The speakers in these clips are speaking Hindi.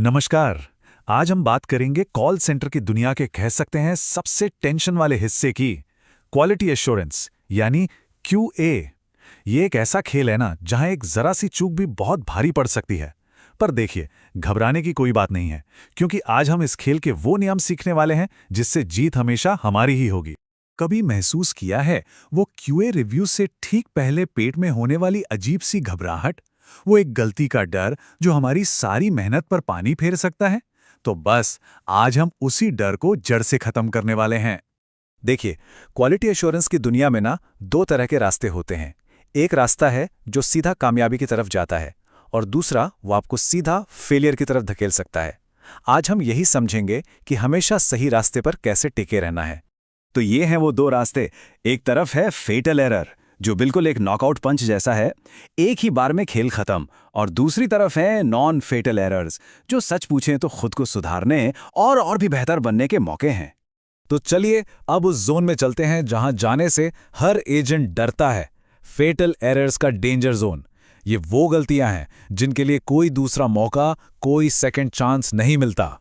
नमस्कार। आज हम बात करेंगे कॉल सेंटर की दुनिया के कह सकते हैं सबसे टेंशन वाले हिस्से की, क्वालिटी एश्योरेंस यानी QA। ये एक ऐसा खेल है ना जहां एक जरा सी चूक भी बहुत भारी पड़ सकती है। पर देखिए, घबराने की कोई बात नहीं है, क्योंकि आज हम इस खेल के वो नियम सीखने वाले हैं जिससे जीत हमेशा हमारी ही होगी। कभी महसूस किया है वो QA रिव्यू से ठीक पहले पेट में होने वाली अजीब सी घबराहट, वो एक गलती का डर जो हमारी सारी मेहनत पर पानी फेर सकता है? तो बस आज हम उसी डर को जड़ से खत्म करने वाले हैं। देखिए, क्वालिटी एश्योरेंस की दुनिया में ना दो तरह के रास्ते होते हैं। एक रास्ता है जो सीधा कामयाबी की तरफ जाता है और दूसरा वो आपको सीधा फेलियर की तरफ धकेल सकता है। आज हम यही समझेंगे कि हमेशा सही रास्ते पर कैसे टिके रहना है। तो ये हैं वो दो रास्ते। एक तरफ है फेटल एरर, जो बिल्कुल एक नॉकआउट पंच जैसा है, एक ही बार में खेल खत्म। और दूसरी तरफ है नॉन फेटल एरर्स, जो सच पूछें तो खुद को सुधारने और भी बेहतर बनने के मौके हैं। तो चलिए अब उस जोन में चलते हैं जहां जाने से हर एजेंट डरता है, फेटल एरर्स का डेंजर जोन। ये वो गलतियां हैं जिनके लिए कोई दूसरा मौका, कोई सेकंड चांस नहीं मिलता।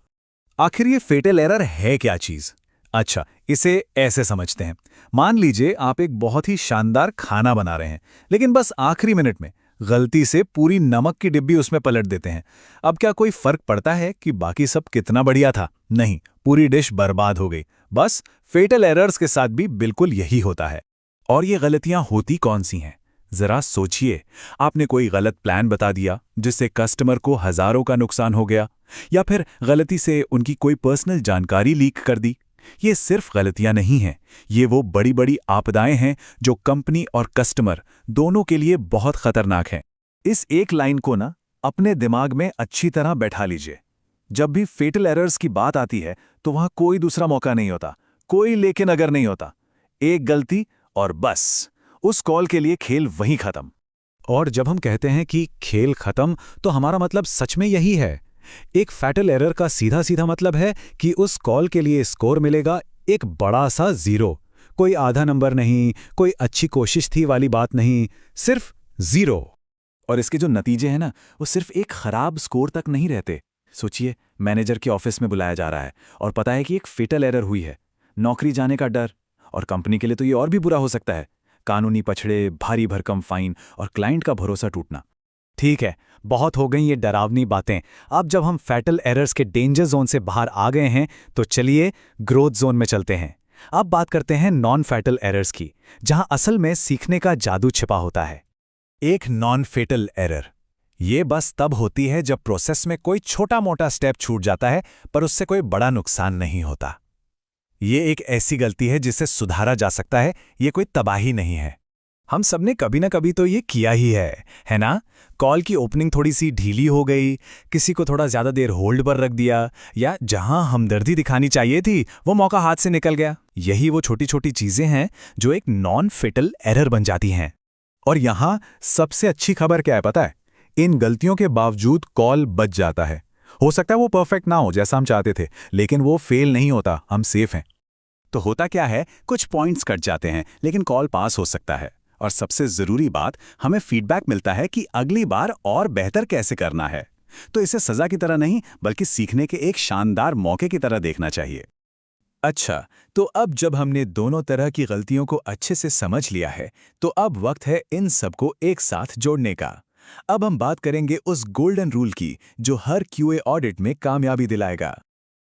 आखिर ये फेटल एरर है क्या चीज? अच्छा, इसे ऐसे समझते हैं। मान लीजिए आप एक बहुत ही शानदार खाना बना रहे हैं, लेकिन बस आखिरी मिनट में गलती से पूरी नमक की डिब्बी उसमें पलट देते हैं। अब क्या कोई फर्क पड़ता है कि बाकी सब कितना बढ़िया था? नहीं, पूरी डिश बर्बाद हो गई। बस फेटल एरर्स के साथ भी बिल्कुल यही होता है। और ये गलतियां होती कौन सी हैं? जरा सोचिए। आपने कोई गलत प्लान बता दिया जिससे कस्टमर को हजारों का नुकसान हो गया, या फिर गलती से उनकी कोई पर्सनल जानकारी लीक कर दी। ये सिर्फ गलतियां नहीं हैं, ये वो बड़ी बड़ी आपदाएं हैं जो कंपनी और कस्टमर दोनों के लिए बहुत खतरनाक हैं। इस एक लाइन को ना अपने दिमाग में अच्छी तरह बैठा लीजिए। जब भी फेटल एरर्स की बात आती है तो वहां कोई दूसरा मौका नहीं होता, कोई लेकिन अगर नहीं होता। एक गलती और बस उस कॉल के लिए खेल वहीं खत्म। और जब हम कहते हैं कि खेल खत्म, तो हमारा मतलब सच में यही है। एक फैटल एरर का सीधा सीधा मतलब है कि उस कॉल के लिए स्कोर मिलेगा एक बड़ा सा 0। कोई आधा नंबर नहीं, कोई अच्छी कोशिश थी वाली बात नहीं, सिर्फ 0। और इसके जो नतीजे हैं ना, वो सिर्फ एक खराब स्कोर तक नहीं रहते। सोचिए, मैनेजर के ऑफिस में बुलाया जा रहा है और पता है कि एक फेटल एरर हुई है। नौकरी जाने का डर, और कंपनी के लिए तो ये और भी बुरा हो सकता है। कानूनी पछड़े, भारी भरकम फाइन और क्लाइंट का भरोसा टूटना। ठीक है, बहुत हो गई ये डरावनी बातें। अब जब हम फैटल एरर्स के डेंजर जोन से बाहर आ गए हैं, तो चलिए ग्रोथ जोन में चलते हैं। अब बात करते हैं नॉन फैटल एरर्स की, जहां असल में सीखने का जादू छिपा होता है। एक नॉन फेटल एरर ये बस तब होती है जब प्रोसेस में कोई छोटा मोटा स्टेप छूट जाता है, पर उससे कोई बड़ा नुकसान नहीं होता। ये एक ऐसी गलती है जिसे सुधारा जा सकता है, ये कोई तबाही नहीं है। हम सबने कभी ना कभी तो ये किया ही है ना? कॉल की ओपनिंग थोड़ी सी ढीली हो गई, किसी को थोड़ा ज्यादा देर होल्ड पर रख दिया, या जहां हमदर्दी दिखानी चाहिए थी वो मौका हाथ से निकल गया। यही वो छोटी छोटी चीजें हैं जो एक नॉन फेटल एरर बन जाती हैं। और यहां सबसे अच्छी खबर क्या है पता है? इन गलतियों के बावजूद कॉल बच जाता है। हो सकता है वो परफेक्ट ना हो जैसा हम चाहते थे, लेकिन वो फेल नहीं होता, हम सेफ हैं। तो होता क्या है, कुछ पॉइंट्स कट जाते हैं लेकिन कॉल पास हो सकता है। और सबसे जरूरी बात, हमें फीडबैक मिलता है कि अगली बार और बेहतर कैसे करना है। तो इसे सजा की तरह नहीं, बल्कि सीखने के एक शानदार मौके की तरह देखना चाहिए। अच्छा, तो अब जब हमने दोनों तरह की गलतियों को अच्छे से समझ लिया है, तो अब वक्त है इन सबको एक साथ जोड़ने का। अब हम बात करेंगे उस गोल्डन रूल की जो हर QA ऑडिट में कामयाबी दिलाएगा।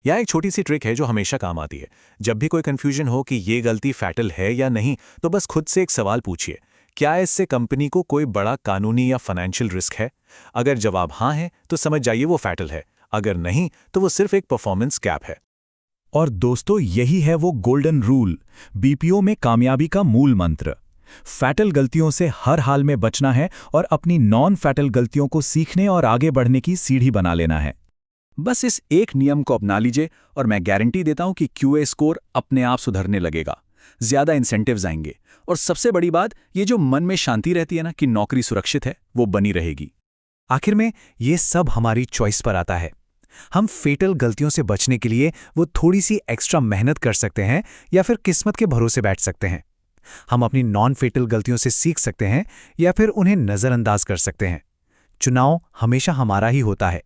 यह एक छोटी सी ट्रिक है जो हमेशा काम आती है। जब भी कोई कंफ्यूजन हो कि ये गलती फैटल है या नहीं, तो बस खुद से एक सवाल पूछिए, क्या इससे कंपनी को कोई बड़ा कानूनी या फाइनेंशियल रिस्क है? अगर जवाब हाँ है तो समझ जाइए वो फैटल है, अगर नहीं तो वो सिर्फ एक परफॉर्मेंस गैप है। और दोस्तों, यही है वो गोल्डन रूल, BPO में कामयाबी का मूल मंत्र। फैटल गलतियों से हर हाल में बचना है और अपनी नॉन फैटल गलतियों को सीखने और आगे बढ़ने की सीढ़ी बना लेना है। बस इस एक नियम को अपना लीजिए और मैं गारंटी देता हूं कि QA स्कोर अपने आप सुधरने लगेगा, ज्यादा इंसेंटिव्स आएंगे, और सबसे बड़ी बात, ये जो मन में शांति रहती है ना कि नौकरी सुरक्षित है, वो बनी रहेगी। आखिर में ये सब हमारी चॉइस पर आता है। हम फेटल गलतियों से बचने के लिए वो थोड़ी सी एक्स्ट्रा मेहनत कर सकते हैं या फिर किस्मत के भरोसे बैठ सकते हैं। हम अपनी नॉन फेटल गलतियों से सीख सकते हैं या फिर उन्हें नजरअंदाज कर सकते हैं। चुनाव हमेशा हमारा ही होता है।